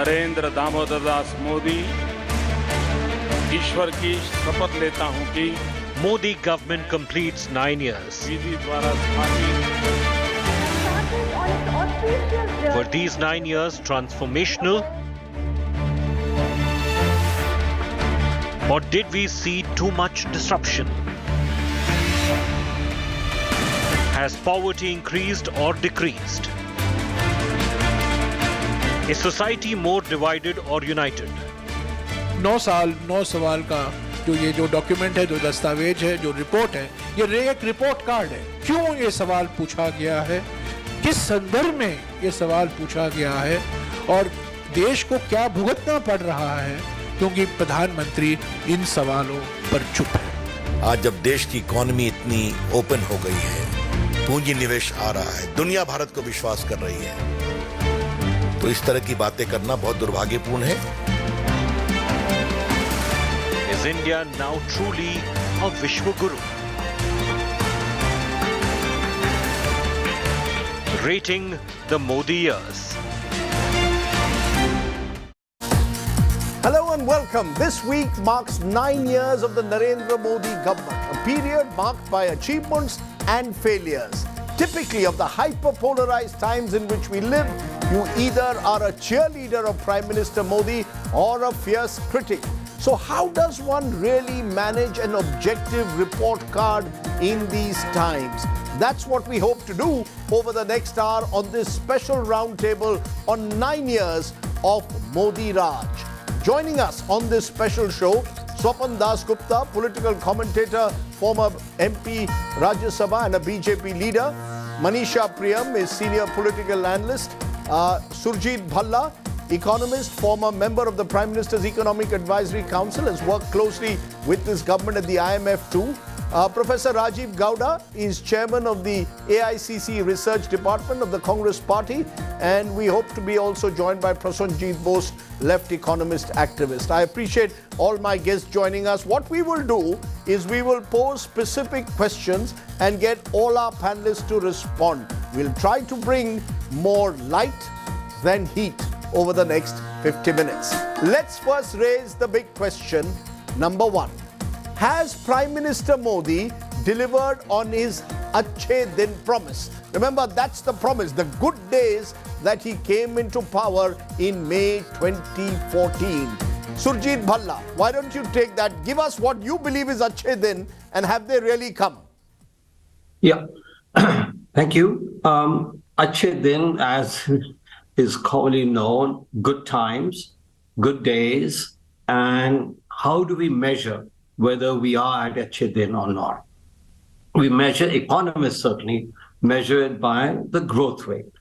नरेंद्र दामोदर दास मोदी ईश्वर की शपथ लेता हूं कि Modi government completes 9 years. विधि द्वारा स्थापित Were these 9 years transformational? Or did we see too much disruption? Has poverty increased or decreased? Is society more divided or united? 9 साल 9 सवाल का जो डॉक्यूमेंट है, जो दस्तावेज है, जो रिपोर्ट है, ये एक रिपोर्ट कार्ड है। क्यों ये सवाल पूछा गया है, किस संदर्भ में ये सवाल पूछा गया है और देश को क्या भुगतना पड़ रहा है, क्योंकि प्रधानमंत्री इन सवालों पर चुप है। आज जब देश की इकोनॉमी इतनी ओपन हो गई है, पूंजी निवेश आ रहा है, दुनिया भारत को विश्वास कर रही है, तो इस तरह की बातें करना बहुत दुर्भाग्यपूर्ण है। Is India now truly a Vishwaguru? Rating the Modi years. Hello and welcome. This week marks 9 years of the Narendra Modi government, a period marked by achievements and failures. Typically of the hyper-polarized times in which we live, you either are a cheerleader of Prime Minister Modi or a fierce critic. So how does one really manage an objective report card in these times? That's what we hope to do over the next hour on this special roundtable on 9 years of Modi Raj. Joining us on this special show, Swapan Dasgupta, political commentator, former MP, Rajya Sabha and a BJP leader. Manisha Priyam is senior political analyst. Surjit Bhalla, economist, former member of the Prime Minister's Economic Advisory Council, has worked closely with this government at the IMF too. Professor Rajdeep Gowda is chairman of the AICC Research Department of the Congress Party, and we hope to be also joined by Prasenjit Bose, left economist activist. I appreciate all my guests joining us. What we will do is we will pose specific questions and get all our panelists to respond. We'll try to bring more light than heat over the next 50 minutes. Let's first raise the big question. Number one, has Prime Minister Modi delivered on his Achhe Din promise? Remember, that's the promise, the good days that he came into power in May 2014. Surjit Bhalla, why don't you take that? Give us what you believe is Achhe Din, and have they really come? Yeah, thank you. Achhe Din, as is commonly known, good times, good days, and how do we measure whether we are at Achhe Din or not? We measure, economists certainly measure it by the growth rate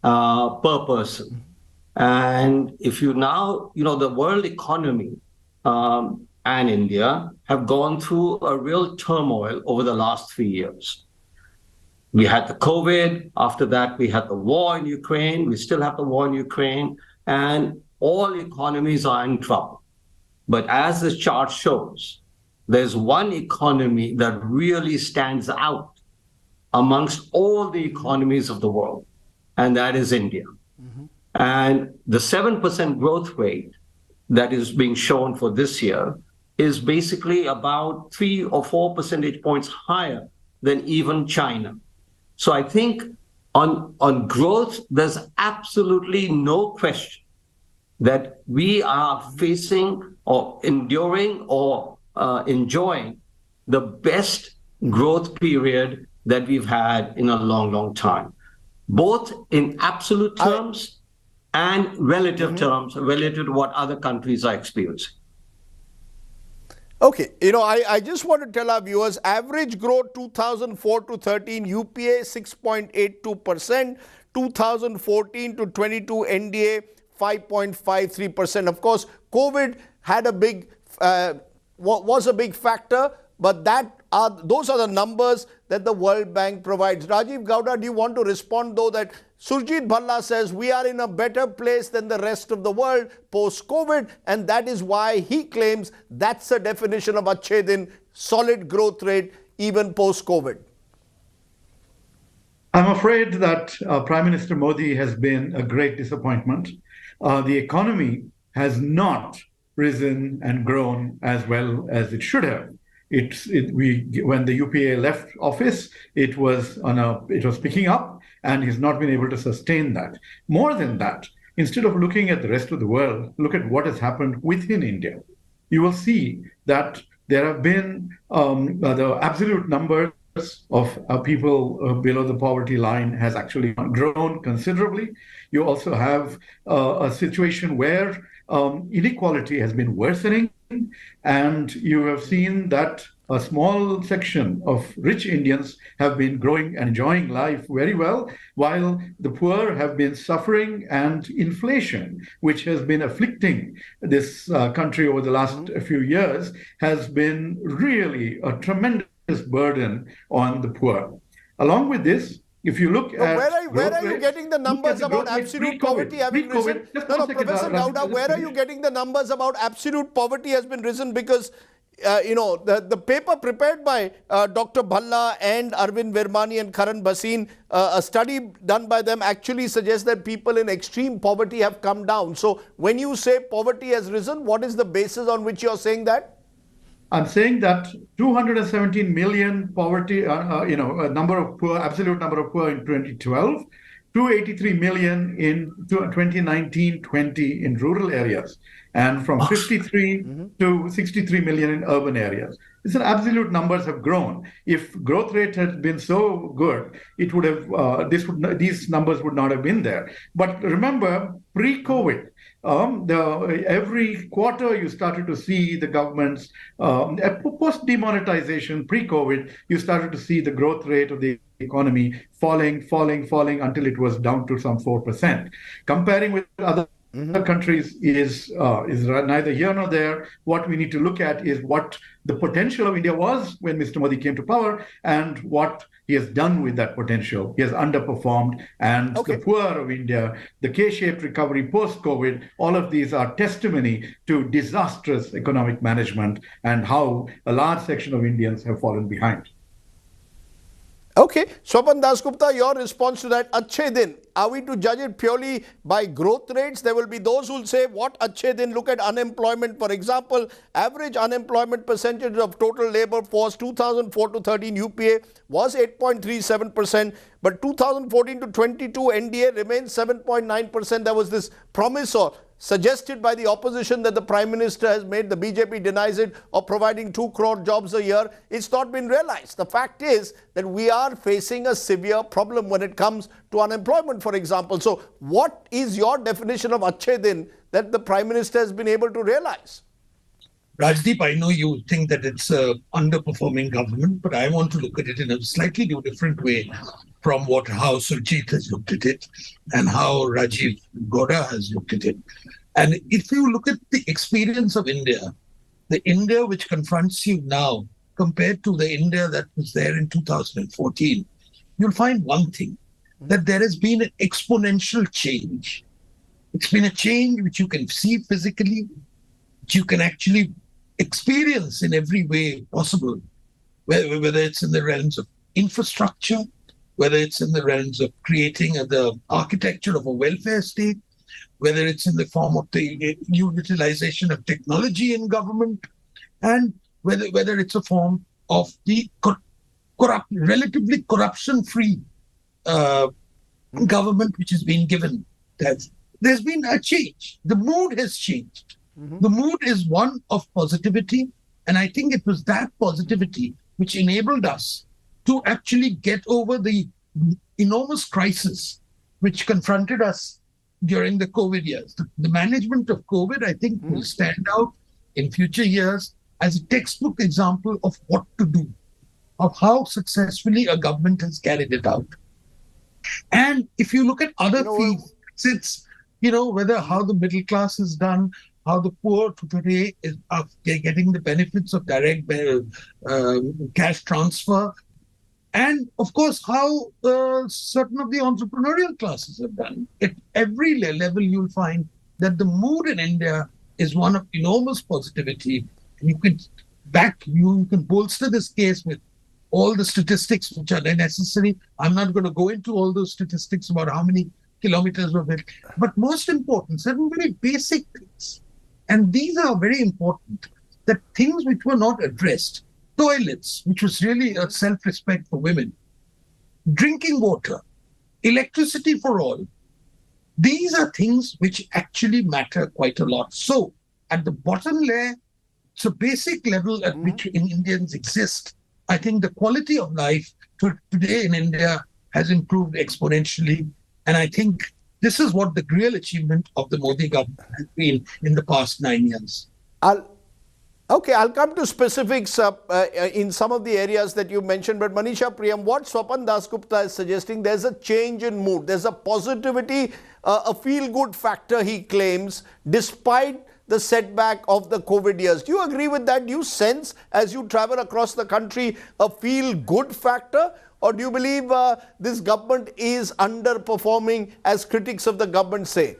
per person. And if you now, the world economy and India have gone through a real turmoil over the last 3 years. We had the COVID, after that we had the war in Ukraine, we still have the war in Ukraine, and all economies are in trouble. But as the chart shows, there's one economy that really stands out amongst all the economies of the world, and that is India. Mm-hmm. And the 7% growth rate that is being shown for this year is basically about 3 or 4 percentage points higher than even China. So I think on growth, there's absolutely no question that we are facing or enduring or enjoying the best growth period that we've had in a long, long time, both in absolute terms and relative terms, relative to what other countries are experiencing. Okay, I just want to tell our viewers, average growth 2004 to 13, UPA 6.82%, 2014 to 22, NDA 5.53%. Of course, COVID had was a big factor, but those are the numbers that the World Bank provides. Rajiv Gowda, do you want to respond though that Surjit Bhalla says we are in a better place than the rest of the world post-COVID, and that is why he claims that's a definition of Achhe Din, solid growth rate even post-COVID? I'm afraid that Prime Minister Modi has been a great disappointment. the economy has not risen and grown as well as it should have. When the UPA left office, it was picking up, and he's not been able to sustain that. More than that, instead of looking at the rest of the world, look at what has happened within India. You will see that there have been the absolute numbers of people below the poverty line has actually grown considerably. You also have a situation where inequality has been worsening, and you have seen that a small section of rich Indians have been growing and enjoying life very well, while the poor have been suffering, and inflation, which has been afflicting this country over the last few years, has been really a tremendous burden on the poor. Along with this, if you look at where are you getting the numbers about absolute poverty having risen? No, Professor Gowda, where are you getting the numbers about absolute poverty has been risen? Because the paper prepared by Dr. Bhalla and Arvind Virmani and Karan Bhasin, a study done by them actually suggests that people in extreme poverty have come down. So when you say poverty has risen, what is the basis on which you're saying that? I'm saying that 217 million poverty, absolute number of poor in 2012, 283 million in 2019-20 in rural areas, and from 53 to 63 million in urban areas. These absolute numbers have grown. If growth rate had been so good, it would have these numbers would not have been there. But remember, pre-COVID, every quarter you started to see the government's post demonetization, pre-COVID, you started to see the growth rate of the economy falling until it was down to some 4%. Comparing with other countries is neither here nor there. What we need to look at is what the potential of India was when Mr. Modi came to power, and what he has done with that potential. He has underperformed, and the poor of India, the K-shaped recovery post-COVID, all of these are testimony to disastrous economic management and how a large section of Indians have fallen behind. Okay, Swapan Dasgupta, your response to that, Achhe Din, are we to judge it purely by growth rates? There will be those who will say, what Achhe Din, look at unemployment. For example, average unemployment percentage of total labor force 2004 to 13 UPA was 8.37%, but 2014 to 22 NDA remains 7.9%. There was this promise or suggested by the opposition that the Prime Minister has made, the BJP denies it, of providing 2 crore jobs a year. It's not been realized. The fact is that we are facing a severe problem when it comes to unemployment, for example. So what is your definition of Achhe Din that the Prime Minister has been able to realize? Rajdeep, I know you think that it's an underperforming government, but I want to look at it in a slightly different way from how Surjit has looked at it and how Rajiv Gowda has looked at it. And if you look at the experience of India, the India which confronts you now compared to the India that was there in 2014, you'll find one thing, that there has been an exponential change. It's been a change which you can see physically, which you can actually experience in every way possible, whether it's in the realms of infrastructure, whether it's in the realms of creating the architecture of a welfare state, whether it's in the form of the utilization of technology in government, and whether it's a form of the relatively corruption-free government which has been given. There's been a change. The mood has changed. The mood is one of positivity, and I think it was that positivity which enabled us to actually get over the enormous crisis which confronted us during the COVID years. The management of COVID, I think, will stand out in future years as a textbook example of what to do, of how successfully a government has carried it out. And if you look at other fields, it's, whether how the middle class is done, how the poor today are getting the benefits of direct cash transfer, and of course how certain of the entrepreneurial classes have done. At every level you'll find that the mood in India is one of enormous positivity. And you can bolster this case with all the statistics which are necessary. I'm not going to go into all those statistics about how many kilometers of it. But most important, certain very basic things. And these are very important. The things which were not addressed, toilets, which was really a self-respect for women, drinking water, electricity for all. These are things which actually matter quite a lot. So at the bottom layer, so basic level at which Indians exist, I think the quality of life today in India has improved exponentially. And I think this is what the real achievement of the Modi government has been in the past 9 years. I'll come to specifics in some of the areas that you mentioned, but Manisha Priyam, what Swapan Dasgupta is suggesting, there's a change in mood, there's a positivity, a feel-good factor, he claims, despite the setback of the COVID years. Do you agree with that? Do you sense, as you travel across the country, a feel-good factor? Or do you believe this government is underperforming, as critics of the government say?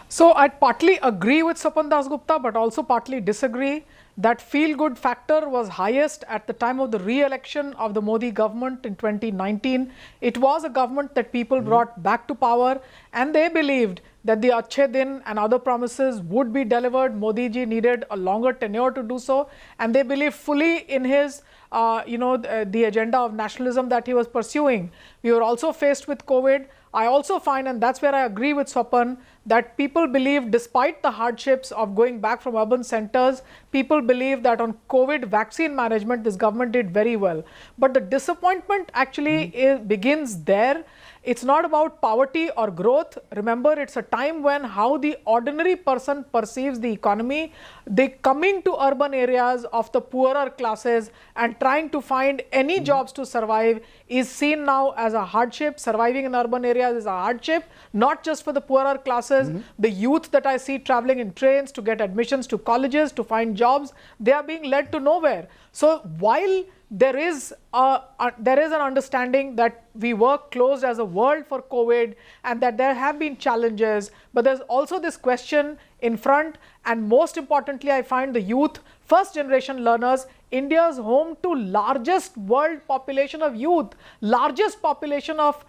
So I'd partly agree with Swapan Dasgupta, but also partly disagree. That feel-good factor was highest at the time of the re-election of the Modi government in 2019. It was a government that people brought back to power, and they believed that the Achhe Din and other promises would be delivered. Modi ji needed a longer tenure to do so, and they believed fully in his the agenda of nationalism that he was pursuing. We were also faced with COVID. I also find, and that's where I agree with Swapan, that people believe, despite the hardships of going back from urban centers, people believe that on COVID vaccine management, this government did very well. But the disappointment actually begins there. It's not about poverty or growth. Remember, it's a time when how the ordinary person perceives the economy. They coming to urban areas of the poorer classes and trying to find any jobs to survive is seen now as a hardship. Surviving in urban areas is a hardship, not just for the poorer classes. The youth that I see traveling in trains to get admissions to colleges, to find jobs, they are being led to nowhere. So while there is an understanding that we were closed as a world for COVID and that there have been challenges, but there's also this question in front, and most importantly, I find the youth, first generation learners, India's home to largest world population of youth, largest population of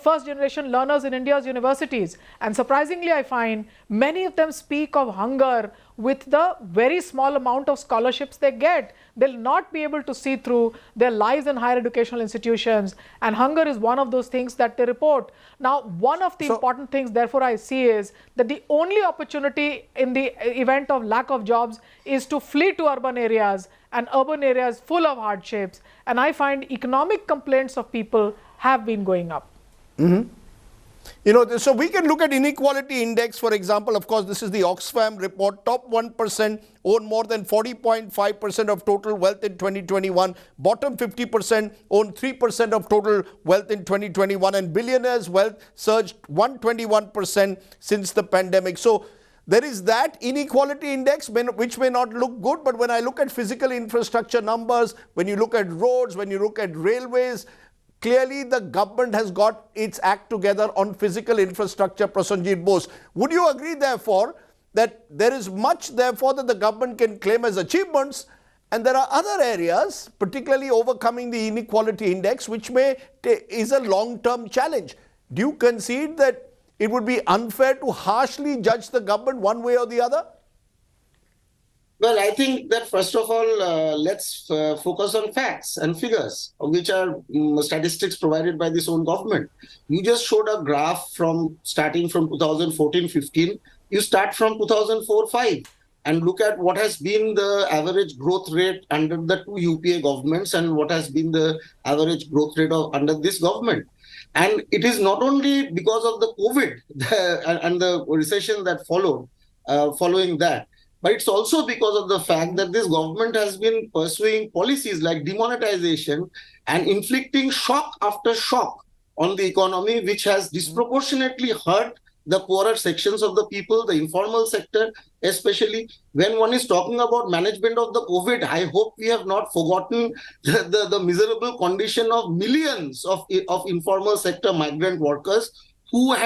first generation learners in India's universities. And surprisingly, I find many of them speak of hunger with the very small amount of scholarships they get. They'll not be able to see through their lives in higher educational institutions, and hunger is one of those things that they report. Now, one of the important things, therefore, I see is that the only opportunity in the event of lack of jobs is to flee to urban areas, and urban areas full of hardships. And I find economic complaints of people have been going up. So we can look at inequality index, for example. Of course, this is the Oxfam report. Top 1% own more than 40.5% of total wealth in 2021. Bottom 50% own 3% of total wealth in 2021. And billionaires' wealth surged 121% since the pandemic. So there is that inequality index, which may not look good. But when I look at physical infrastructure numbers, when you look at roads, when you look at railways, clearly the government has got its act together on physical infrastructure, Prasenjit Bose. Would you agree, therefore, that there is much, therefore, that the government can claim as achievements, and there are other areas, particularly overcoming the inequality index, which is a long-term challenge? Do you concede that it would be unfair to harshly judge the government one way or the other? Well, I think that first of all, let's focus on facts and figures, which are statistics provided by this own government. You just showed a graph starting from 2014-15. You start from 2004-5 and look at what has been the average growth rate under the two UPA governments and what has been the average growth rate under this government. And it is not only because of the COVID and the recession that followed, following that, but it's also because of the fact that this government has been pursuing policies like demonetization and inflicting shock after shock on the economy, which has disproportionately hurt the poorer sections of the people, the informal sector, especially. When one is talking about management of the COVID, I hope we have not forgotten the miserable condition of millions of informal sector migrant workers who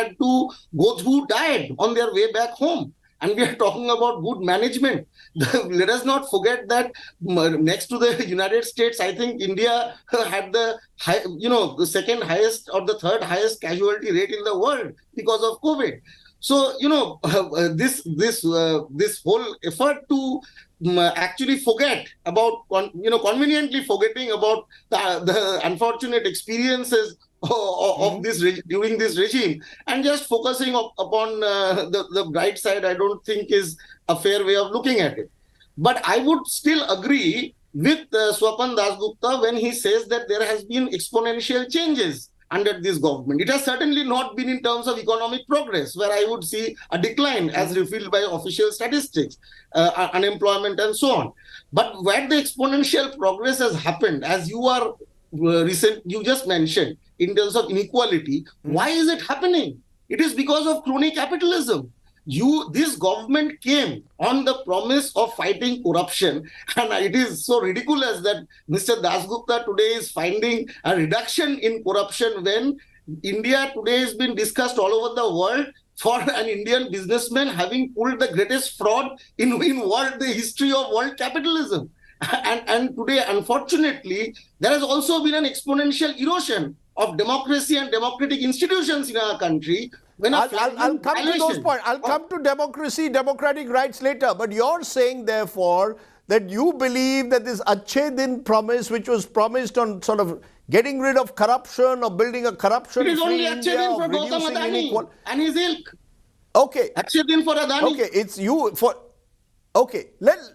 died on their way back home. and we are talking about good management. Let us not forget that next to the United States, I think India had the the second highest or the third highest casualty rate in the world because of COVID. So this whole effort to actually forget about conveniently forgetting about the unfortunate experiences of this during this regime and just focusing upon the bright side, I don't think is a fair way of looking at it. But I would still agree with Swapan Dasgupta when he says that there has been exponential changes under this government. It has certainly not been in terms of economic progress, where I would see a decline as revealed by official statistics, unemployment and so on. But where the exponential progress has happened, as you just mentioned, in terms of inequality, why is it happening? It is because of crony capitalism. This government came on the promise of fighting corruption, and it is so ridiculous that Mr. Dasgupta today is finding a reduction in corruption when India today has been discussed all over the world for an Indian businessman having pulled the greatest fraud in the history of world capitalism. And today, unfortunately, there has also been an exponential erosion of democracy and democratic institutions in our country. I'll come to those points. I'll come to democracy, democratic rights later. But you're saying, therefore, that you believe that this Achhe Din promise, which was promised on sort of getting rid of corruption or building a corruption-free India, it is only Achhe Din for Gautam Adani and his ilk. Okay. Achhe Din for Adani. Okay, it's you for... Okay, let's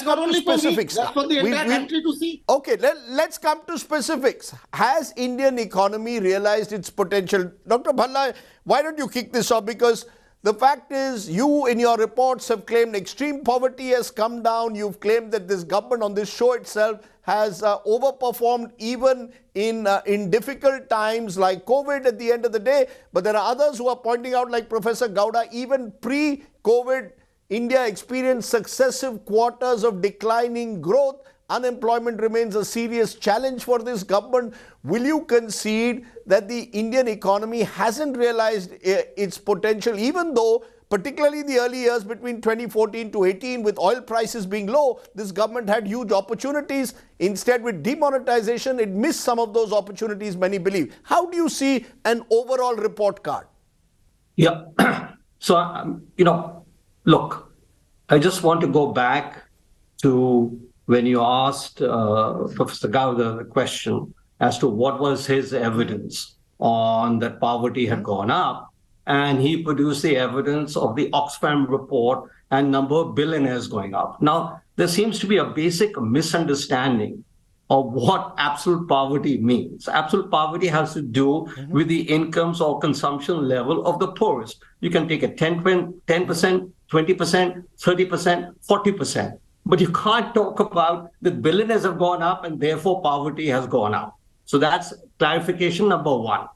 come to specifics. That's for the entire country to see. Okay, let's come to specifics. Has Indian economy realized its potential? Dr. Bhalla, why don't you kick this off? Because the fact is, you in your reports have claimed extreme poverty has come down. You've claimed that this government on this show itself has overperformed even in difficult times like COVID at the end of the day. But there are others who are pointing out, like Professor Gowda, even pre-COVID, India experienced successive quarters of declining growth. Unemployment remains a serious challenge for this government. Will you concede that the Indian economy hasn't realized its potential, even though, particularly the early years between 2014 to 18, with oil prices being low, this government had huge opportunities. Instead, with demonetization, it missed some of those opportunities, many believe. How do you see an overall report card? Yeah. So, look, I just want to go back to when you asked Professor Gowda the question as to what was his evidence on that poverty had gone up, and he produced the evidence of the Oxfam report and number of billionaires going up. Now, there seems to be a basic misunderstanding of what absolute poverty means. Absolute poverty has to do with the incomes or consumption level of the poorest. You can take a 10%, 20%, 30%, 40%. But you can't talk about that billionaires have gone up and therefore poverty has gone up. So that's clarification number one.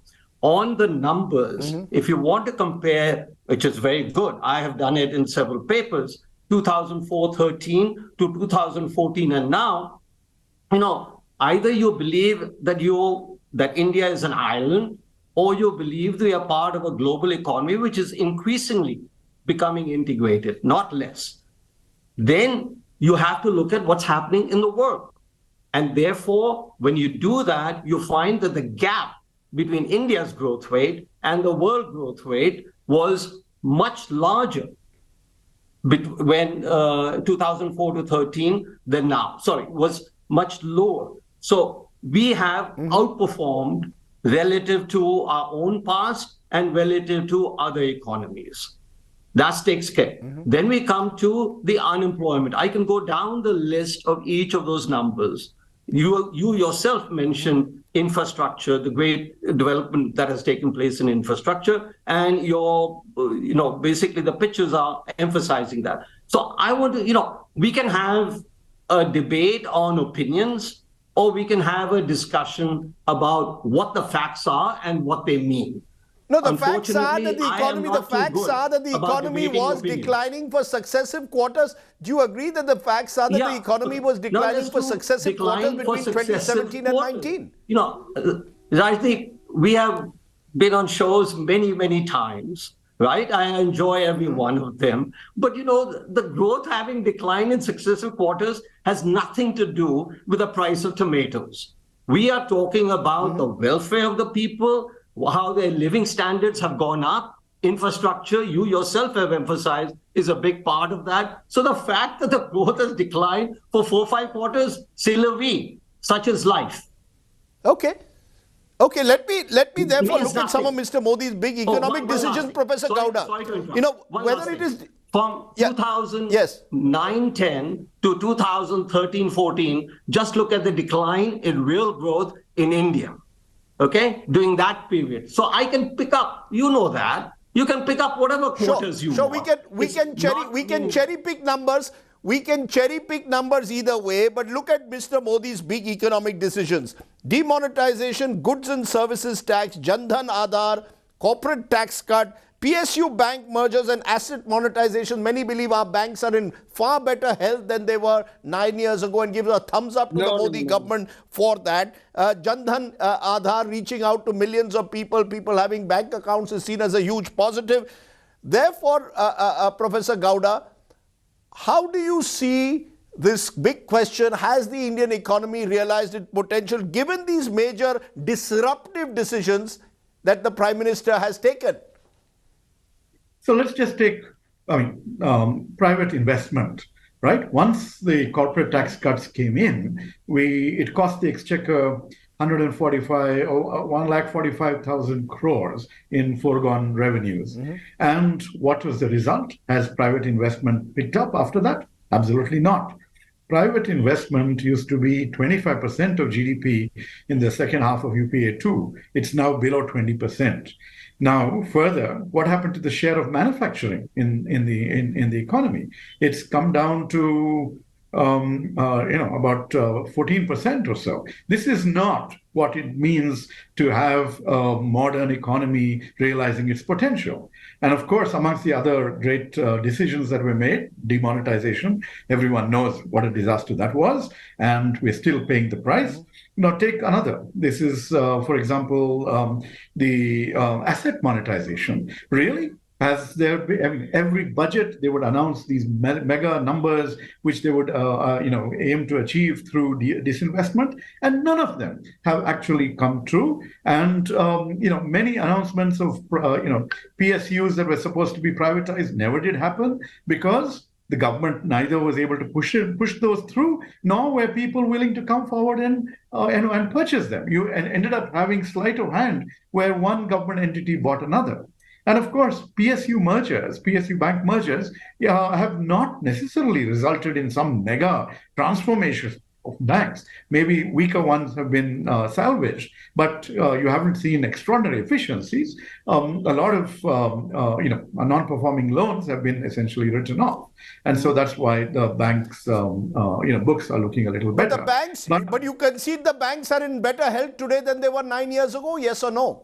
On the numbers, if you want to compare, which is very good, I have done it in several papers, 2004-13 to 2014 and now, either you believe that India is an island, or you believe we are part of a global economy which is increasingly becoming integrated, not less. Then you have to look at what's happening in the world. And therefore, when you do that, you find that the gap between India's growth rate and the world growth rate was much larger when 2004 to 13 than now. Sorry, was much lower. So we have outperformed relative to our own past and relative to other economies. That takes care. Then we come to the unemployment. I can go down the list of each of those numbers. You yourself mentioned infrastructure, the great development that has taken place in infrastructure, and basically the pictures are emphasizing that. So I want to, we can have a debate on opinions, or we can have a discussion about what the facts are and what they mean. No, the facts are that the economy was declining for successive quarters. Do you agree that the facts are that the economy was declining for successive quarters between 2017 and 19? Rajdeep, we have been on shows many, many times, right? I enjoy every one of them. But, the growth having declined in successive quarters has nothing to do with the price of tomatoes. We are talking about the welfare of the people, how their living standards have gone up. Infrastructure, you yourself have emphasized, is a big part of that. So the fact that the growth has declined for 4 or 5 quarters, c'est la vie, such is life. Okay. Okay, let me therefore look at some of Mr. Modi's big economic decisions, Professor Gowda. Whether it is from 2009-10 to 2013-14, just look at the decline in real growth in India. Okay, during that period. So I can pick up, that. You can pick up whatever quarters you want. We can cherry pick numbers. We can cherry pick numbers either way, but look at Mr. Modi's big economic decisions. Demonetization, goods and services tax, Jan Dhan Aadhar, corporate tax cut, PSU bank mergers and asset monetization. Many believe our banks are in far better health than they were 9 years ago, and give a thumbs up to the Modi government for that. Jan Dhan Aadhar reaching out to millions of people having bank accounts is seen as a huge positive. Therefore, Professor Gowda, how do you see this big question? Has the Indian economy realized its potential given these major disruptive decisions that the Prime Minister has taken? So let's just take, private investment, right? Once the corporate tax cuts came in, it cost the exchequer 1,45,000 crores in foregone revenues. And what was the result? Has private investment picked up after that? Absolutely not. Private investment used to be 25% of GDP in the second half of UPA 2. It's now below 20%. Now, further, what happened to the share of manufacturing in the economy? It's come down to about 14% or so. This is not what it means to have a modern economy realizing its potential. And of course, amongst the other great decisions that were made, demonetization, everyone knows what a disaster that was, and we're still paying the price. Now, take another. This is, for example, the asset monetization. Really? Has there been, every budget they would announce these mega numbers which they would aim to achieve through disinvestment, and none of them have actually come true. And many announcements of PSUs that were supposed to be privatized never did happen because the government neither was able to push those through, nor were people willing to come forward and purchase them. You ended up having sleight of hand where one government entity bought another. And of course, PSU bank mergers have not necessarily resulted in some mega transformation of banks. Maybe weaker ones have been salvaged, but you haven't seen extraordinary efficiencies. A lot of non-performing loans have been essentially written off, and so that's why the banks' books are looking a little better. But you concede the banks are in better health today than they were 9 years ago. Yes or no?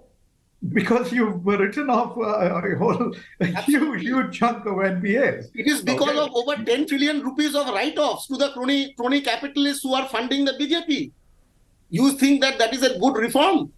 Because you've written off a whole huge chunk of NPAs. It is because of over 10 trillion rupees of write-offs to the crony capitalists who are funding the BJP. You think that is a good reform?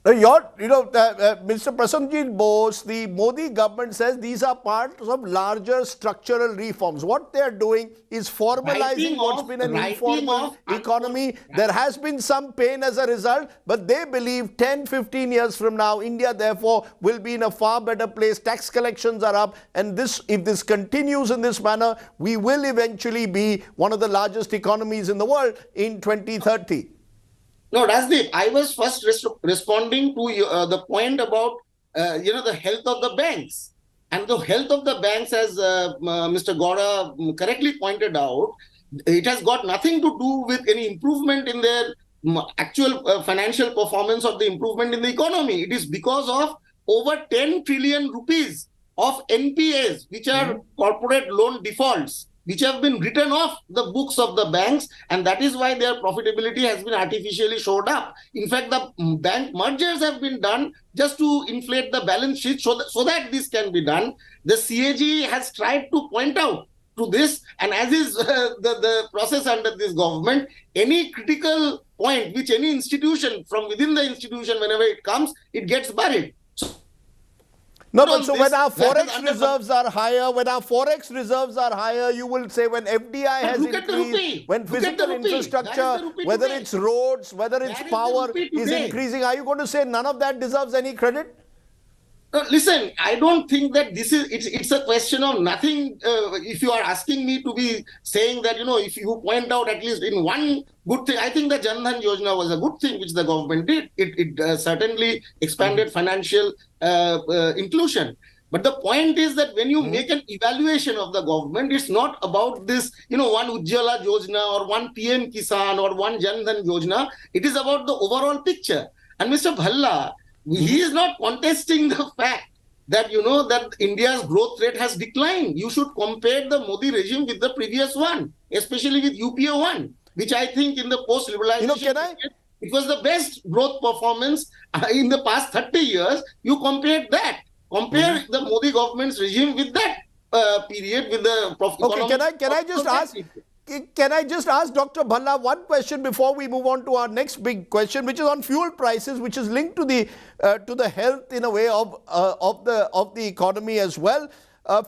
Mr. Prasanjit Bose, the Modi government says these are parts of larger structural reforms. What they are doing is formalizing what's been an informal economy. There has been some pain as a result, but they believe 10, 15 years from now, India, therefore, will be in a far better place. Tax collections are up, and if this continues in this manner, we will eventually be one of the largest economies in the world in 2030. No, Rajdeep, I was first responding to the point about, the health of the banks. And the health of the banks, as Mr. Gowda correctly pointed out, it has got nothing to do with any improvement in their actual financial performance or the improvement in the economy. It is because of over 10 trillion rupees of NPAs, which are corporate loan defaults, which have been written off the books of the banks, and that is why their profitability has been artificially shored up. In fact, the bank mergers have been done just to inflate the balance sheet so that this can be done. The CAG has tried to point out to this, and as is the process under this government, any critical point which any institution from within the institution, whenever it comes, it gets buried. No, put but on so this, when our that is forex under- reserves are higher, you will say when FDI has look at the increased, rupee. when Look at physical the rupee. That is infrastructure, the rupee whether today. it's roads, whether it's That is the power rupee is today. increasing, are you going to say none of that deserves any credit? Listen, I don't think that this is, it's a question of nothing. If you are asking me to be saying that, if you point out at least in one good thing, I think the Jan Dhan Yojana was a good thing which the government did. It certainly expanded financial inclusion. But the point is that when you make an evaluation of the government, it's not about this, one Ujjwala Yojana or one PM Kisan or one Jan Dhan Yojana. It is about the overall picture. And Mr. Bhalla, he is not contesting the fact that, that India's growth rate has declined. You should compare the Modi regime with the previous one, especially with UPA 1, which I think in the post-liberalization, it was the best growth performance in the past 30 years. You compared that. Compare the Modi government's regime with that period, with the Can I just ask Dr. Bhalla one question before we move on to our next big question, which is on fuel prices, which is linked to the health in a way of the economy as well.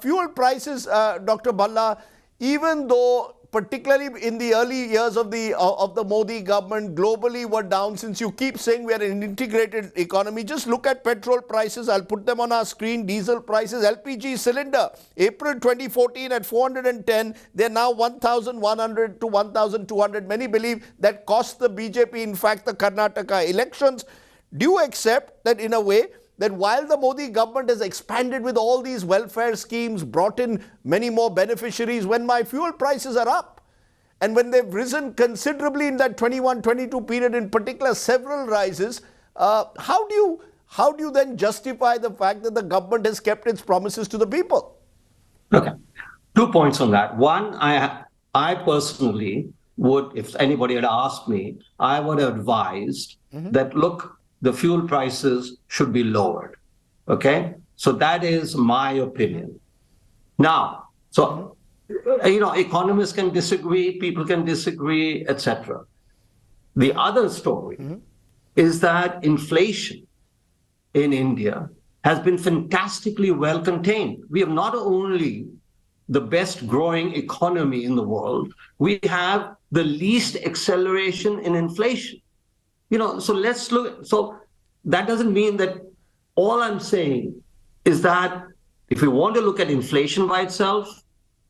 Fuel prices, Dr. Bhalla, even though particularly in the early years of the Modi government, globally were down. Since you keep saying we are an integrated economy, just look at petrol prices. I'll put them on our screen. Diesel prices, LPG cylinder, April 2014 at 410. They're now 1,100 to 1,200. Many believe that cost the BJP, in fact, the Karnataka elections. Do you accept that in a way, that while the Modi government has expanded with all these welfare schemes, brought in many more beneficiaries, when my fuel prices are up and when they've risen considerably in that 21-22 period, in particular several rises, how do you then justify the fact that the government has kept its promises to the people? Okay, 2 points on that. One, I personally would, if anybody had asked me, I would have advised that, look, the fuel prices should be lowered. Okay? So that is my opinion. Now, so, economists can disagree, people can disagree, etc. The other story is that inflation in India has been fantastically well contained. We have not only the best growing economy in the world, we have the least acceleration in inflation. So let's look. So that doesn't mean that all I'm saying is that if we want to look at inflation by itself,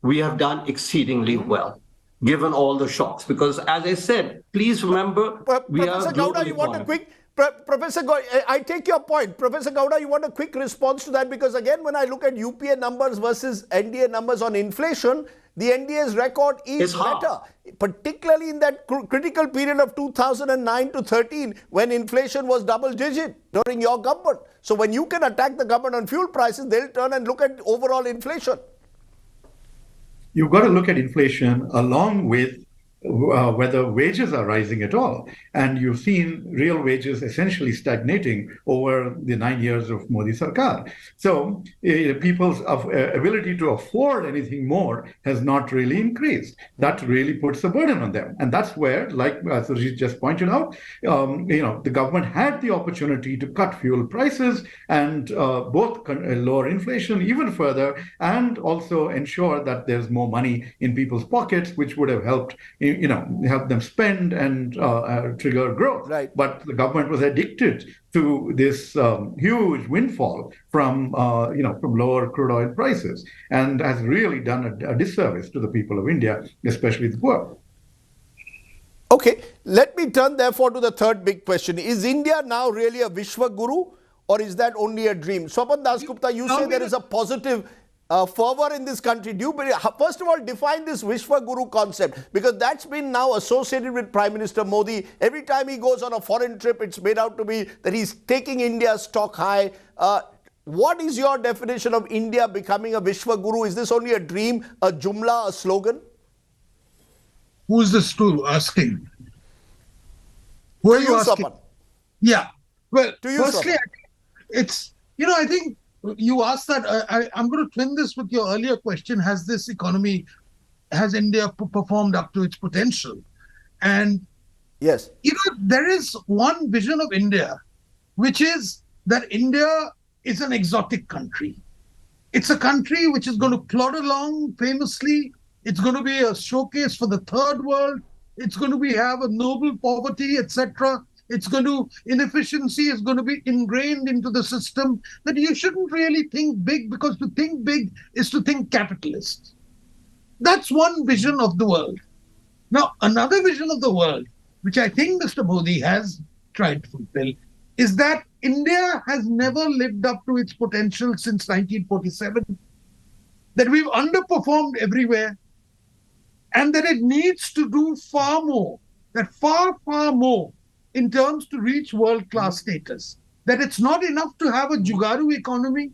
we have done exceedingly well, given all the shocks. Because as I said, please remember, Professor Gowda, you want a quick... Professor Gowda, I take your point. Professor Gowda, you want a quick response to that? Because again, when I look at UPA numbers versus NDA numbers on inflation, the NDA's record is better, particularly in that critical period of 2009 to 13, when inflation was double digit during your government. So when you can attack the government on fuel prices, they'll turn and look at overall inflation. You've got to look at inflation along with whether wages are rising at all. And you've seen real wages essentially stagnating over the 9 years of Modi Sarkar. So people's ability to afford anything more has not really increased. That really puts a burden on them. And that's where, like Surjit just pointed out, the government had the opportunity to cut fuel prices and both lower inflation even further and also ensure that there's more money in people's pockets, which would have helped help them spend and trigger growth. Right. But the government was addicted to this huge windfall from lower crude oil prices, and has really done a disservice to the people of India, especially the poor. Okay, let me turn therefore to the third big question. Is India now really a Vishwaguru, or is that only a dream? Swapan Dasgupta, you say there is a positive fervor in this country. Do you believe, first of all, define this Vishwaguru concept, because that's been now associated with Prime Minister Modi. Every time he goes on a foreign trip, it's made out to be that he's taking India's stock high. What is your definition of India becoming a Vishwaguru? Is this only a dream, a jumla, a slogan? Who's this to asking? Who are you asking? Swapan. Yeah. Well, To you, firstly, Swapan. it's, I think you asked that. I'm going to twin this with your earlier question. Has India performed up to its potential? And, Yes. there is one vision of India, which is that India is an exotic country. It's a country which is going to plod along famously. It's going to be a showcase for the third world. It's going to have a noble poverty, etc. Inefficiency is going to be ingrained into the system, that you shouldn't really think big, because to think big is to think capitalist. That's one vision of the world. Now, another vision of the world, which I think Mr. Modi has tried to fulfill, is that India has never lived up to its potential since 1947, that we've underperformed everywhere, and that it needs to do far more, that far more in terms to reach world-class status. That it's not enough to have a Jugaru economy,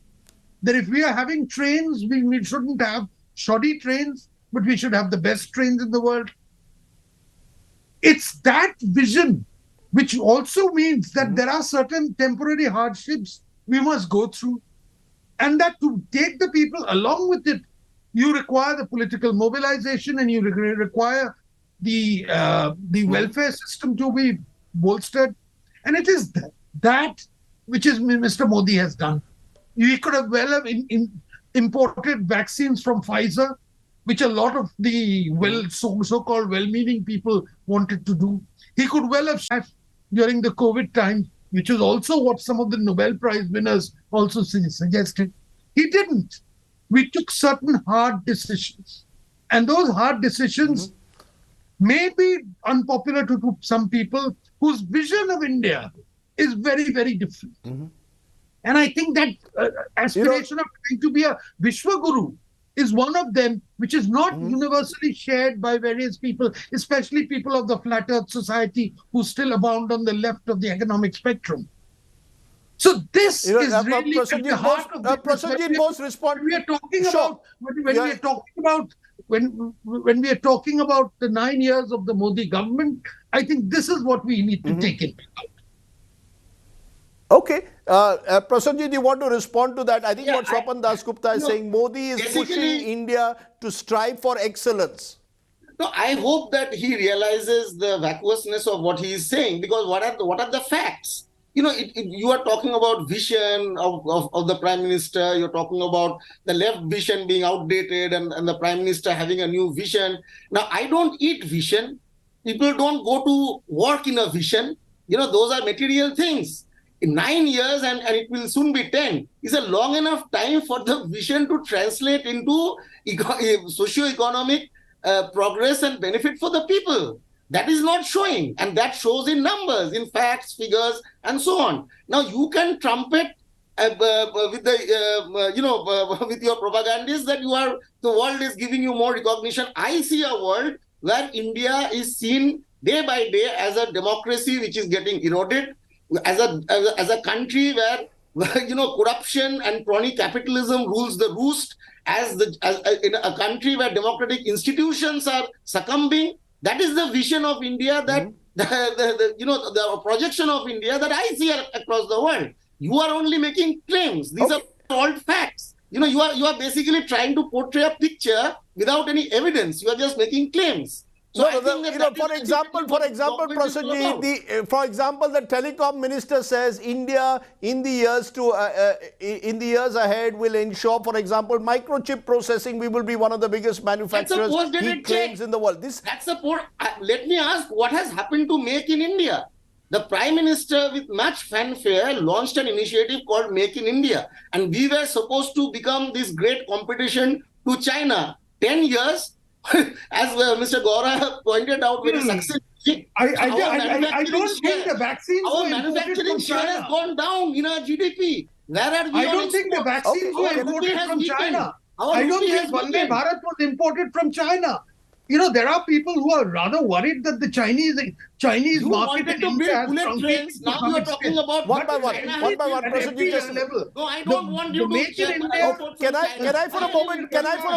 that if we are having trains, we shouldn't have shoddy trains, but we should have the best trains in the world. It's that vision, which also means that there are certain temporary hardships we must go through, and that to take the people along with it, you require the political mobilization, and you require the welfare system to be bolstered. And it is that which is Mr. Modi has done. He could have imported vaccines from Pfizer, which a lot of the so-called well-meaning people wanted to do. He could well have during the COVID time, which is also what some of the Nobel Prize winners also suggested. He didn't. We took certain hard decisions. And those hard decisions may be unpopular to some people whose vision of India is very, very different. And I think that aspiration of trying to be a Vishwaguru is one of them, which is not universally shared by various people, especially people of the flat earth society who still abound on the left of the economic spectrum. So this is really at the heart of the when we are talking about when we are talking about the 9 years of the Modi government, I think this is what we need to take into account. Okay. Prasanjit, you want to respond to that? I think what Swapan Dasgupta is saying, Modi is pushing India to strive for excellence. No, I hope that he realizes the vacuousness of what he is saying, because what are the facts? You know, you are talking about vision of the Prime Minister. You're talking about the left vision being outdated and the Prime Minister having a new vision. Now, I don't eat vision. People don't go to work in a vision. You know, those are material things. In 9 years, and it will soon be 10, is a long enough time for the vision to translate into socio-economic progress and benefit for the people. That is not showing, and that shows in numbers, in facts, figures, and so on. Now you can trumpet with your propagandists that the world is giving you more recognition. I see a world where India is seen day by day as a democracy which is getting eroded, as a country where corruption and crony capitalism rules the roost, in a country where democratic institutions are succumbing. That is the vision of India, that the projection of India that I see across the world. You are only making claims. These are all facts. You are basically trying to portray a picture without any evidence. You are just making claims. So for example, Prasanjit, the telecom minister says India in the years ahead will ensure, for example, microchip processing. We will be one of the biggest manufacturers, he claims, in the world. Let me ask, what has happened to Make in India? The Prime Minister, with much fanfare, launched an initiative called Make in India, and we were supposed to become this great competition to China. 10 years. As Mr. Gaura pointed out very successfully, I don't think the vaccines our manufacturing share has gone down in our GDP. Where are we? I don't think the vaccines were imported from China. I don't think Vande Bharat was imported from China. There are people who are rather worried that the Chinese market in India has trains. Now you are talking about one by one. No, I don't want you to. Can I for a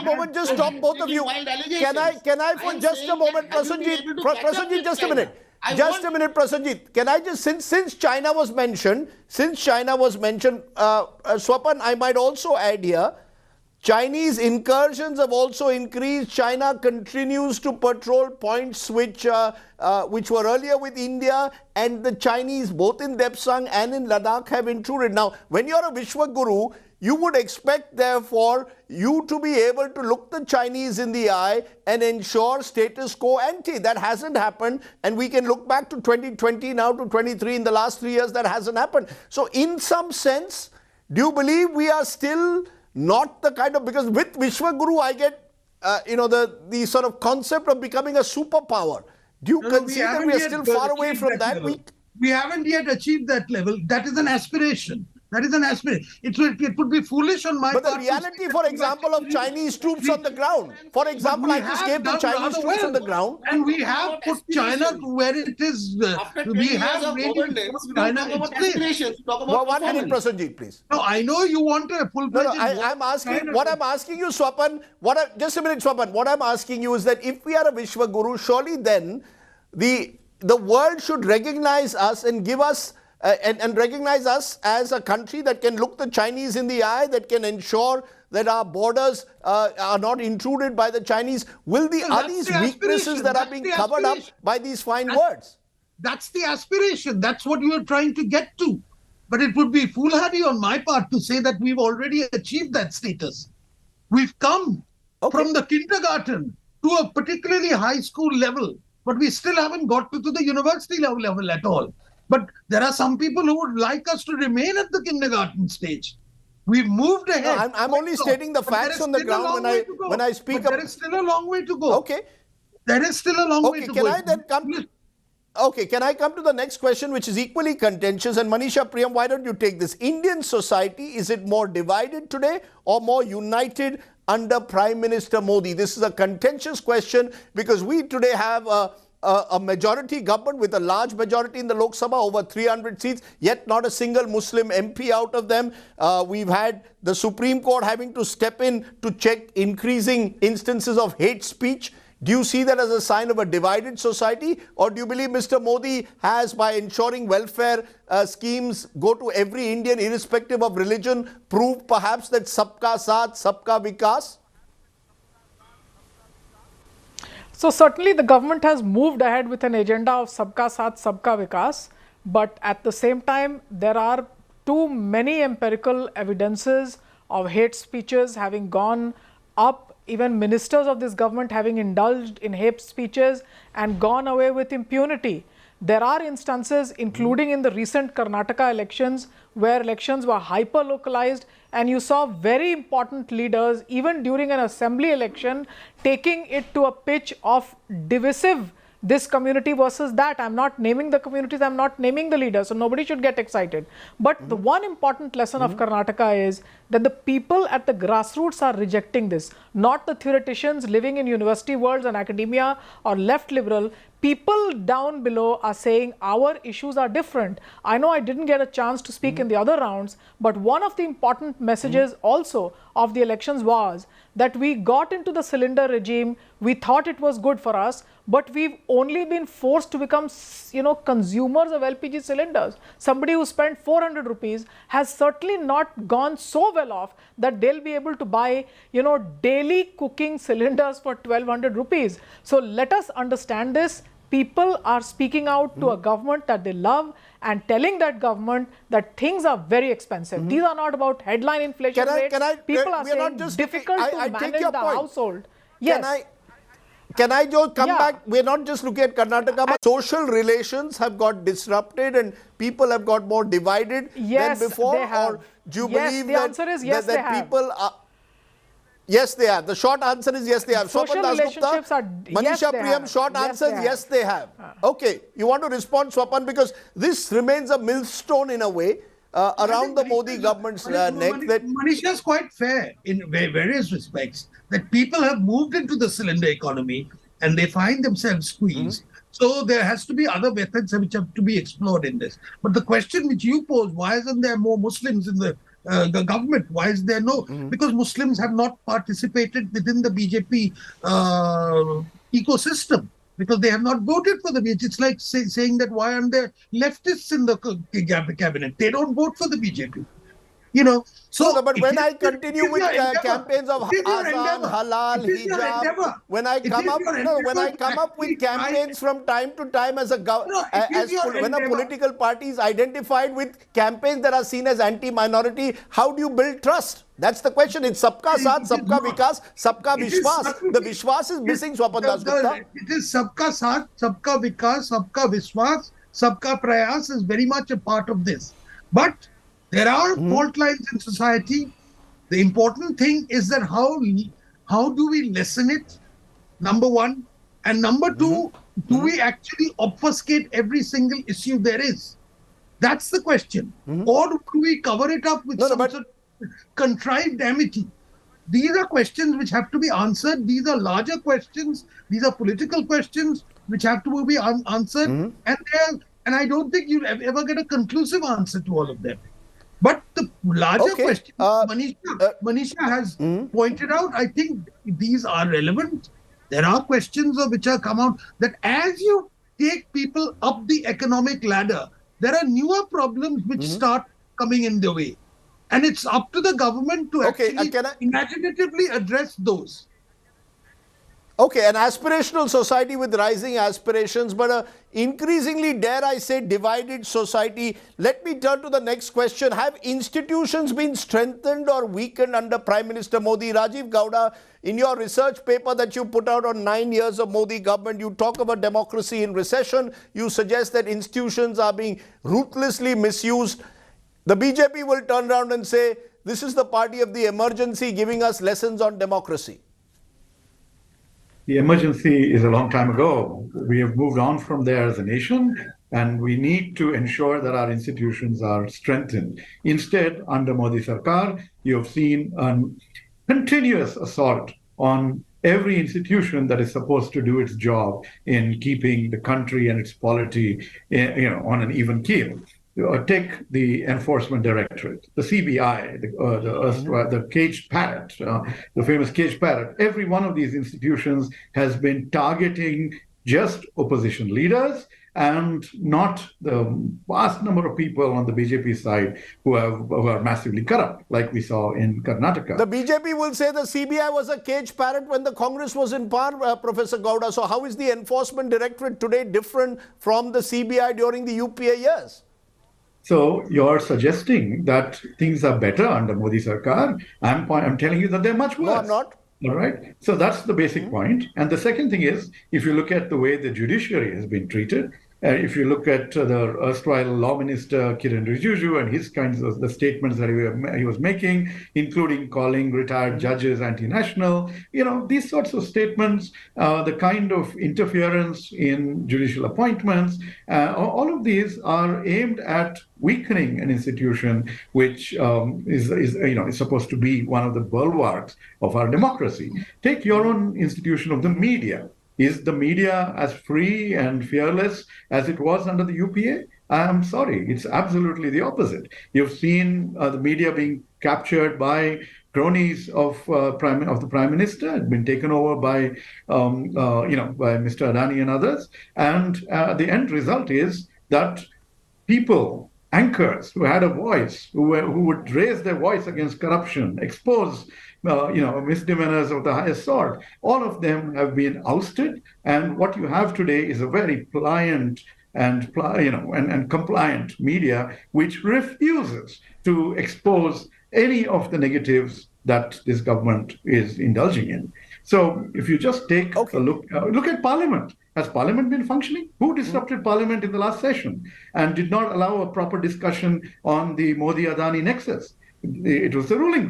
moment just stop both of you? Can I for just a moment, Prasanjit, just a minute. Prasanjit. Can I just, since China was mentioned, Swapan, I might also add here, Chinese incursions have also increased. China continues to patrol points which were earlier with India, and the Chinese, both in Depsang and in Ladakh, have intruded. Now, when you're a Vishwaguru, you would expect, therefore, you to be able to look the Chinese in the eye and ensure status quo ante. That hasn't happened, and we can look back to 2020, now to 23. In the last 3 years, that hasn't happened. So, in some sense, do you believe we are still not the kind of, because with Vishwaguru, I get, the sort of concept of becoming a superpower. Do you consider that we are still far away from that? We haven't yet achieved that level. That is an aspiration. That is an aspiration. It would be foolish on my part. But the reality, for example, of Chinese troops on the ground. For example, I just gave the Chinese troops on the ground. And we have put China where it is. We have made China its place. Well, 1 minute, Prasanjit, please. No, I know you want a full-fledged. I'm asking, what I'm asking you, Swapan, just a minute, Swapan. What I'm asking you is that if we are a Vishwaguru, surely then the world should recognize us and give us and recognize us as a country that can look the Chinese in the eye, that can ensure that our borders are not intruded by the Chinese. Are these weaknesses that are being covered up by these fine words? That's the aspiration. That's what you are trying to get to. But it would be foolhardy on my part to say that we've already achieved that status. We've come from the kindergarten to a particularly high school level, but we still haven't got to the university level at all. But there are some people who would like us to remain at the kindergarten stage. We've moved ahead. No, I'm only stating the facts on the ground when I speak. There is still a long way to go. Okay. There is still a long way to go. Can I come to the next question, which is equally contentious? And Manisha Priyam, why don't you take this? Indian society, is it more divided today or more united under Prime Minister Modi? This is a contentious question because we today have a majority government with a large majority in the Lok Sabha, over 300 seats, yet not a single Muslim MP out of them. We've had the Supreme Court having to step in to check increasing instances of hate speech. Do you see that as a sign of a divided society, or do you believe Mr. Modi has, by ensuring welfare schemes go to every Indian irrespective of religion, proved perhaps that sabka saath, sabka vikas? So certainly the government has moved ahead with an agenda of sabka saath, sabka vikas, but at the same time there are too many empirical evidences of hate speeches having gone up, even ministers of this government having indulged in hate speeches and gone away with impunity. There are instances, including in the recent Karnataka elections, where elections were hyper-localized and you saw very important leaders, even during an assembly election, taking it to a pitch of divisive, this community versus that. I'm not naming the communities, I'm not naming the leaders, so nobody should get excited. But the one important lesson of Karnataka is that the people at the grassroots are rejecting this, not the theoreticians living in university worlds and academia or left liberal. People down below are saying our issues are different. I know I didn't get a chance to speak in the other rounds, but one of the important messages also of the elections was that we got into the cylinder regime, we thought it was good for us, but we've only been forced to become, consumers of LPG cylinders. Somebody who spent 400 rupees has certainly not gone so well off that they'll be able to buy, daily cooking cylinders for 1200 rupees. So let us understand this. People are speaking out to a government that they love and telling that government that things are very expensive. These are not about headline inflation rates. People are saying difficult to manage the household. Yes. Can I just come back? We're not just looking at Karnataka, but social relations have got disrupted and people have got more divided than before? They have. Or do you believe the answer is yes, that people are... Yes, they have. The short answer is yes, they have. Social relationships are... Manisha Priyam, short answer is yes, they have. Okay, you want to respond, Swapan, because this remains a millstone in a way around the Modi government's neck. Manisha is quite fair in various respects, that people have moved into the cylinder economy and they find themselves squeezed. So there has to be other methods which have to be explored in this. But the question which you pose, why isn't there more Muslims in the government? Why is there no? Because Muslims have not participated within the BJP ecosystem, because they have not voted for the BJP. It's like saying that why aren't there leftists in the cabinet? They don't vote for the BJP. You know, so No, but when I it continue is with your endeavor. campaigns of It is your Azan, endeavor. Halal, It is your endeavor. hijab, when I It come is up, your no, when I endeavor to come up with actually try- campaigns from time to time as a No, it is your when a endeavor. political party is identified with campaigns that are seen as anti-minority, how do you build trust? That's the question. It's sabka saath, It is sabka not. vikas, sabka It is vishwas. subtlety. The vishwas is missing, Swapan Dasgupta. It is sabka saath, sabka vikas, sabka vishwas, sabka prayas is very much a part of this. But there are fault lines in society. The important thing is that how do we lessen it? Number one. And number two, do we actually obfuscate every single issue there is? That's the question. Or do we cover it up with some sort of contrived amity? These are questions which have to be answered. These are larger questions. These are political questions which have to be answered. And I don't think you'll ever get a conclusive answer to all of them. But the larger question Manisha has pointed out, I think these are relevant. There are questions which have come out that as you take people up the economic ladder, there are newer problems which start coming in the way. And it's up to the government to actually imaginatively address those. Okay, an aspirational society with rising aspirations, but an increasingly, dare I say, divided society. Let me turn to the next question. Have institutions been strengthened or weakened under Prime Minister Modi? Rajiv Gowda, in your research paper that you put out on 9 years of Modi government, you talk about democracy in recession. You suggest that institutions are being ruthlessly misused. The BJP will turn around and say, this is the party of the emergency giving us lessons on democracy. The emergency is a long time ago. We have moved on from there as a nation, and we need to ensure that our institutions are strengthened. Instead, under Modi Sarkar, you have seen a continuous assault on every institution that is supposed to do its job in keeping the country and its polity, on an even keel. Take the Enforcement Directorate, the CBI, the caged parrot, the famous caged parrot. Every one of these institutions has been targeting just opposition leaders and not the vast number of people on the BJP side who are massively corrupt, like we saw in Karnataka. The BJP will say the CBI was a caged parrot when the Congress was in power, Professor Gowda. So how is the Enforcement Directorate today different from the CBI during the UPA years? So you're suggesting that things are better under Modi Sarkar. I'm telling you that they're much worse. No, I'm not. All right. So that's the basic point. And the second thing is, if you look at the way the judiciary has been treated, if you look at the erstwhile law minister Kiran Rijiju and his kinds of the statements that he was making, including calling retired judges anti-national, these sorts of statements, the kind of interference in judicial appointments, all of these are aimed at weakening an institution which is supposed to be one of the bulwarks of our democracy. Take your own institution of the media. Is the media as free and fearless as it was under the UPA? I am sorry, it's absolutely the opposite. You've seen the media being captured by cronies of the Prime Minister, had been taken over by Mr. Adani and others, and the end result is that people, anchors who had a voice, who would raise their voice against corruption, expose misdemeanors of the highest sort, all of them have been ousted. And what you have today is a very pliant and compliant media which refuses to expose any of the negatives that this government is indulging in. So if you just take a look at Parliament. Has Parliament been functioning? Who disrupted Parliament in the last session and did not allow a proper discussion on the Modi-Adani nexus? It was the ruling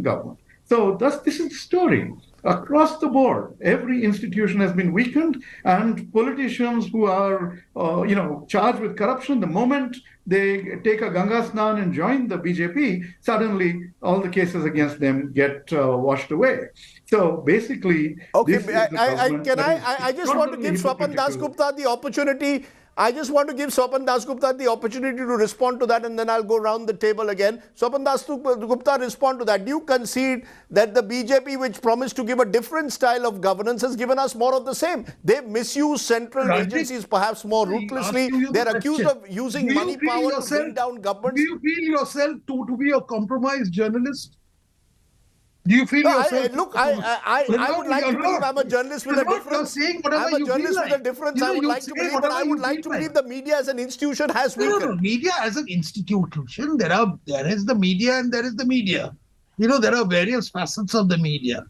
government. So this is the story. Across the board, every institution has been weakened, and politicians who are, charged with corruption, the moment they take a Ganga Snan and join the BJP, suddenly all the cases against them get washed away. So basically, I just want to give Swapan Dasgupta the opportunity. I just want to give Swapan Dasgupta the opportunity to respond to that, and then I'll go round the table again. Swapan Dasgupta, respond to that. Do you concede that the BJP, which promised to give a different style of governance, has given us more of the same? They've misused central agencies perhaps more ruthlessly. They're accused of using money power to bring down governments. Do you feel yourself to be a compromised journalist? Do you feel yourself? I would like to believe I'm a journalist with a difference. I'm a journalist with a difference. I would like to believe, but I would like to believe the media as an institution has weakened. No, media as an institution. There is the media and there is the media. There are various facets of the media.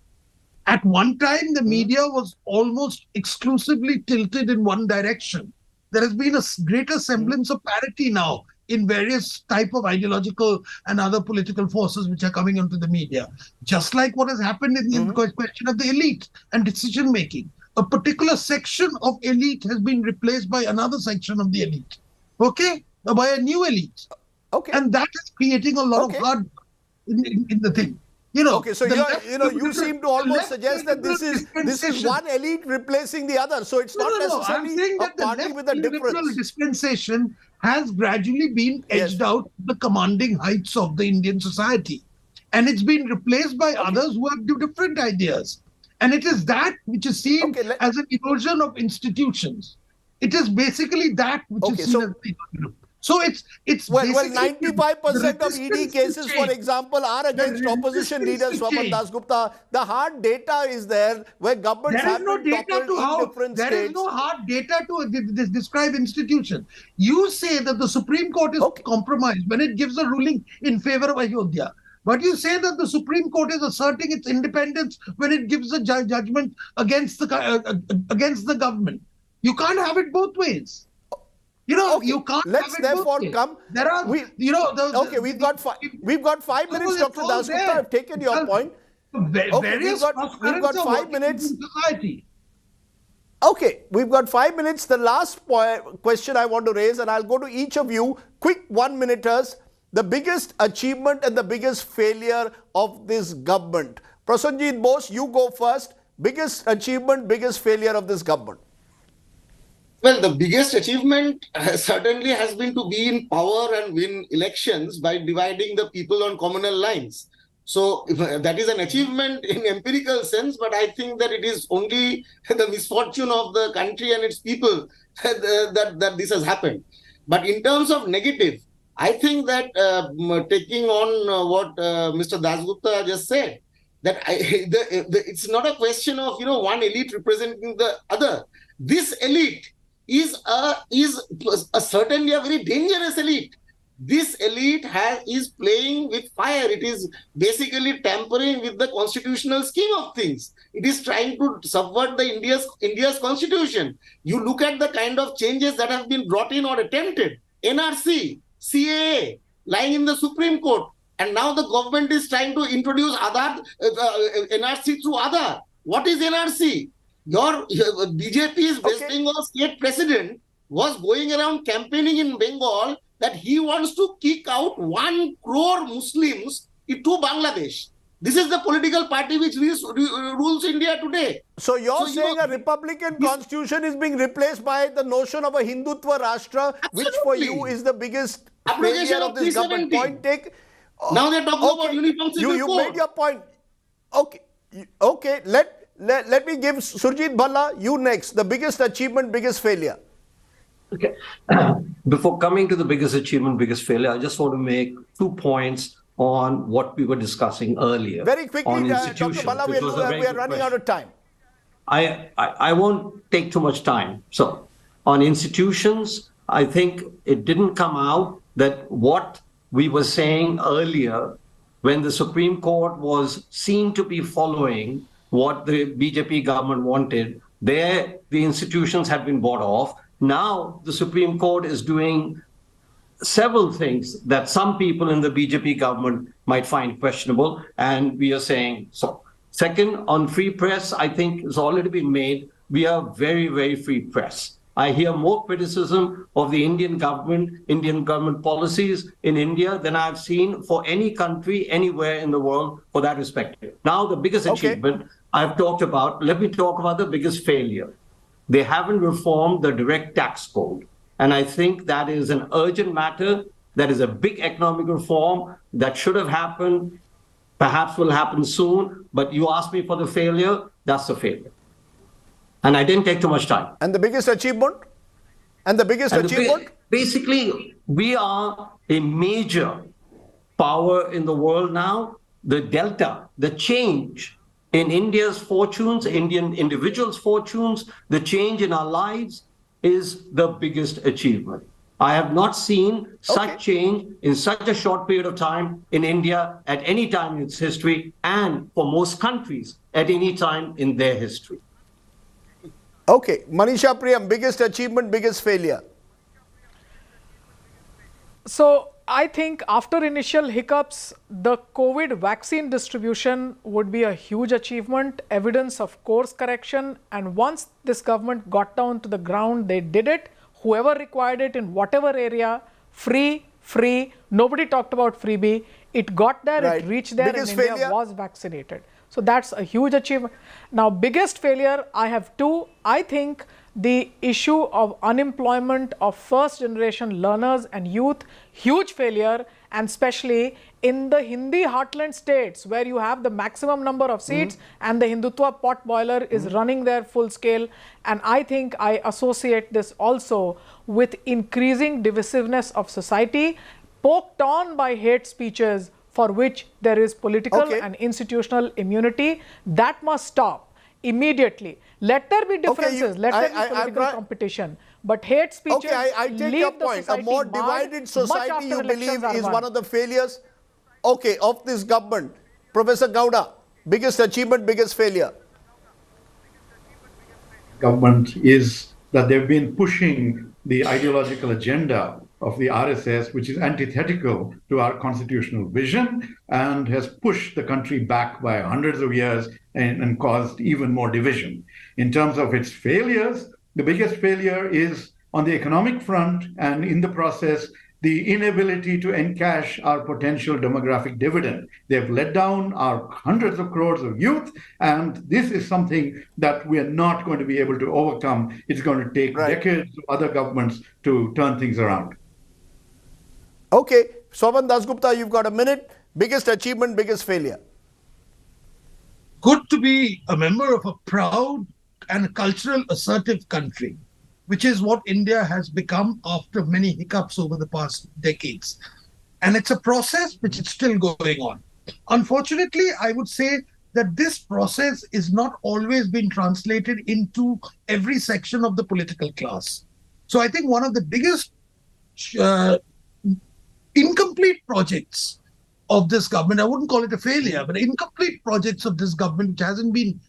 At one time, the media was almost exclusively tilted in one direction. There has been a greater semblance of parity now in various type of ideological and other political forces which are coming into the media. Just like what has happened in the question of the elite and decision making. A particular section of elite has been replaced by another section of the elite. Okay? By a new elite. Okay. And that is creating a lot of hard in the thing. Okay, so you seem to almost suggest that this is one elite replacing the other. So it's not necessarily a party with a difference. Dispensation has gradually been edged out the commanding heights of the Indian society. And it's been replaced by others who have different ideas. And it is that which is seen as an erosion of institutions. It is basically that which is seen as the So it's well 95% of ED cases, for example, are against opposition leaders, Swapan Dasgupta. The hard data is there where governments have been toppled in different states. There is no hard data to describe institution. You say that the Supreme Court is compromised when it gives a ruling in favor of Ayodhya. But you say that the Supreme Court is asserting its independence when it gives a judgment against the government. You can't have it both ways. You can't. Let's therefore come. There are, we've got 5 minutes, Dr. Dasgupta. I've taken your point. We've got 5 minutes. Okay, we've got 5 minutes. The last question I want to raise, and I'll go to each of you. Quick 1 minuters. The biggest achievement and the biggest failure of this government. Prasenjit Bose, you go first. Biggest achievement, biggest failure of this government. Well, the biggest achievement certainly has been to be in power and win elections by dividing the people on communal lines. So that is an achievement in empirical sense, but I think that it is only the misfortune of the country and its people that this has happened. But in terms of negative, I think that taking on what Mr. Dasgupta just said, that it's not a question of one elite representing the other. This elite is certainly a very dangerous elite. This elite is playing with fire. It is basically tampering with the constitutional scheme of things. It is trying to subvert the India's constitution. You look at the kind of changes that have been brought in or attempted. NRC, CAA, lying in the Supreme Court. And now the government is trying to introduce NRC through Aadhaar. What is NRC? Your BJP's West Bengal state president was going around campaigning in Bengal that he wants to kick out 1 crore Muslims into Bangladesh. This is the political party which rules India today. So you're saying a Republican constitution is being replaced by the notion of a Hindutva Rashtra, which for you is the biggest failure of this government. Point take. Now they're talking about uniform civil code. You made your point. Okay. Let me give Surjit Bhalla, you next. The biggest achievement, biggest failure. Okay. Before coming to the biggest achievement, biggest failure, I just want to make 2 points on what we were discussing earlier. Very quickly, on Dr. Bhalla, we are running out of time. I won't take too much time. So on institutions, I think it didn't come out that what we were saying earlier when the Supreme Court was seen to be following what the BJP government wanted, the institutions had been bought off. Now the Supreme Court is doing several things that some people in the BJP government might find questionable, and we are saying so. Second, on free press, I think it's already been made. We are very, very free press. I hear more criticism of the Indian government policies in India than I've seen for any country anywhere in the world for that respect. Now, the biggest achievement I've talked about, let me talk about the biggest failure. They haven't reformed the direct tax code. And I think that is an urgent matter. That is a big economic reform that should have happened, perhaps will happen soon. But you asked me for the failure, that's the failure. And I didn't take too much time. And the biggest achievement? Basically, we are a major power in the world now. The delta, the change in India's fortunes, Indian individuals' fortunes, the change in our lives is the biggest achievement. I have not seen such change in such a short period of time in India at any time in its history, and for most countries at any time in their history. Okay, Manisha Priyam, biggest achievement, biggest failure. So I think after initial hiccups, the COVID vaccine distribution would be a huge achievement, evidence of course correction. And once this government got down to the ground, they did it. Whoever required it in whatever area, free, nobody talked about freebie. It got there, it reached there, biggest and India failure? was vaccinated. So that's a huge achievement. Now, biggest failure, I have two. I think the issue of unemployment of first generation learners and youth, huge failure, and especially in the Hindi heartland states where you have the maximum number of seats and the Hindutva pot boiler is running there full scale. And I think I associate this also with increasing divisiveness of society, poked on by hate speeches for which there is political and institutional immunity. That must stop immediately. Let there be differences, let there be political competition. But hate speeches I take your point. A more divided society, you believe, is one of the failures, of this government. Professor Gowda, biggest achievement, biggest failure. Government is that they've been pushing the ideological agenda of the RSS, which is antithetical to our constitutional vision and has pushed the country back by hundreds of years and caused even more division. In terms of its failures, the biggest failure is on the economic front, and in the process, the inability to encash our potential demographic dividend. They've let down our hundreds of crores of youth, and this is something that we are not going to be able to overcome. It's going to take decades of other governments to turn things around. Okay, Sovan Dasgupta, you've got a minute. Biggest achievement, biggest failure. Good to be a member of a proud and cultural assertive country, which is what India has become after many hiccups over the past decades. And it's a process which is still going on. Unfortunately, I would say that this process is not always been translated into every section of the political class. So I think one of the biggest incomplete projects of this government, I wouldn't call it a failure, but incomplete projects of this government, which hasn't been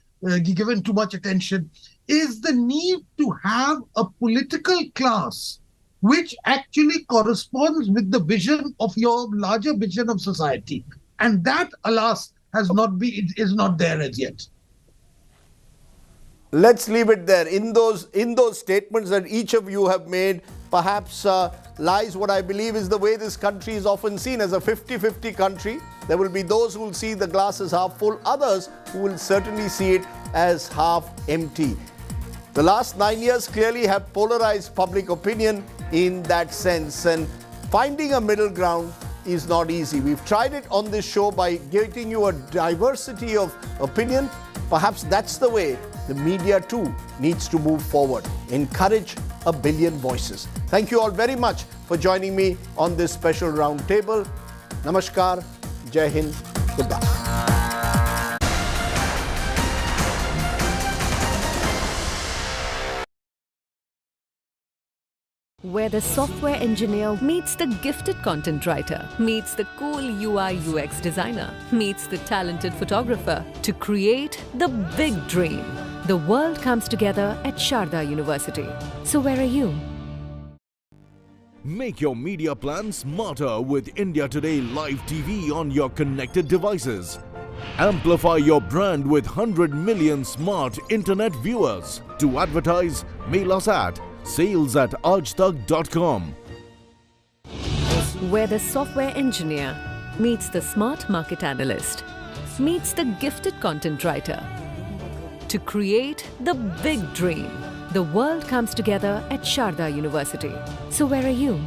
given too much attention, is the need to have a political class which actually corresponds with the vision of your larger vision of society. And that, alas, is not there as yet. Let's leave it there. In those statements that each of you have made, perhaps lies what I believe is the way this country is often seen, as a 50-50 country. There will be those who will see the glass as half full, others who will certainly see it as half empty. The last 9 years clearly have polarized public opinion in that sense, and finding a middle ground is not easy. We've tried it on this show by giving you a diversity of opinion. Perhaps that's the way the media too needs to move forward. Encourage a billion voices. Thank you all very much for joining me on this special round table. Namaskar, Jai Hind, goodbye. Where the software engineer meets the gifted content writer, meets the cool UI UX designer, meets the talented photographer to create the big dream. The world comes together at Sardesai University. So where are you? Make your media plan smarter with India Today Live TV on your connected devices. Amplify your brand with 100 million smart internet viewers. To advertise, mail us at sales@aajtak.com. Where the software engineer meets the smart market analyst, meets the gifted content writer to create the big dream. The world comes together at Sharda University. So where are you?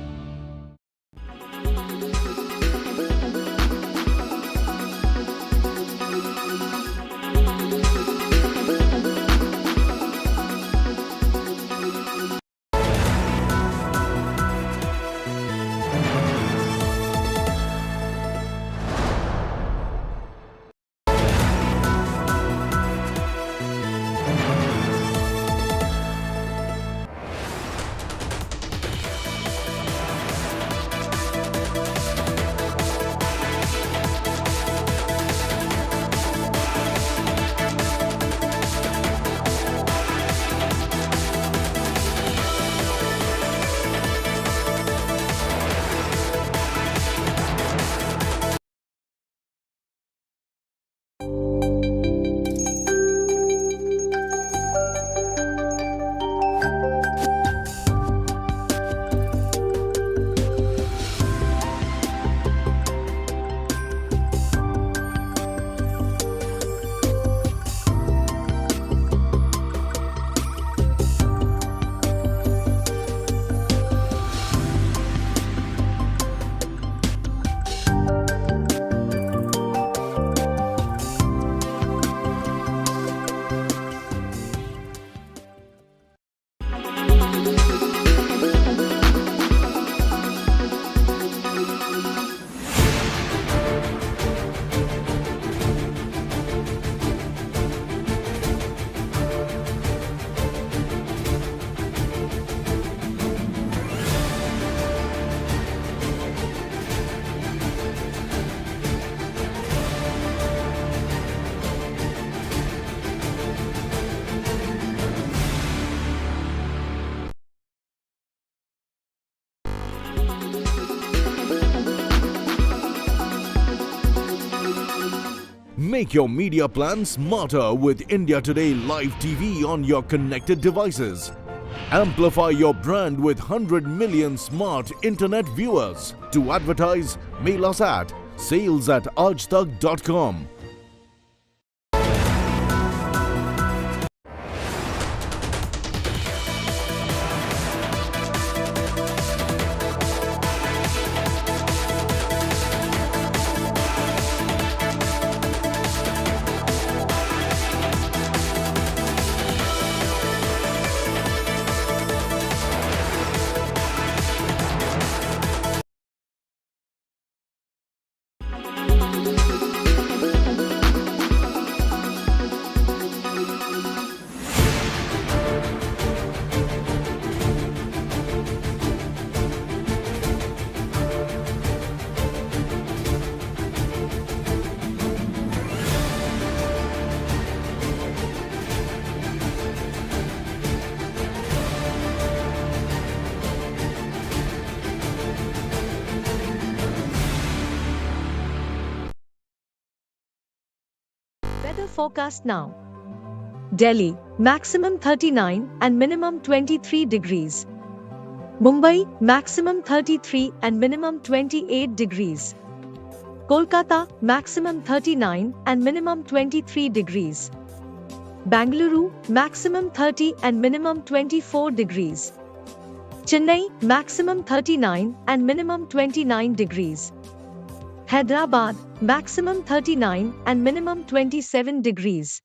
Make your media plan smarter with India Today Live TV on your connected devices. Amplify your brand with 100 million smart internet viewers. To advertise, mail us at sales@aajtak.com. Weather forecast now. Delhi, maximum 39 and minimum 23 degrees. Mumbai, maximum 33 and minimum 28 degrees. Kolkata, maximum 39 and minimum 23 degrees. Bangalore, maximum 30 and minimum 24 degrees. Chennai, maximum 39 and minimum 29 degrees. Hyderabad, maximum 39 and minimum 27 degrees.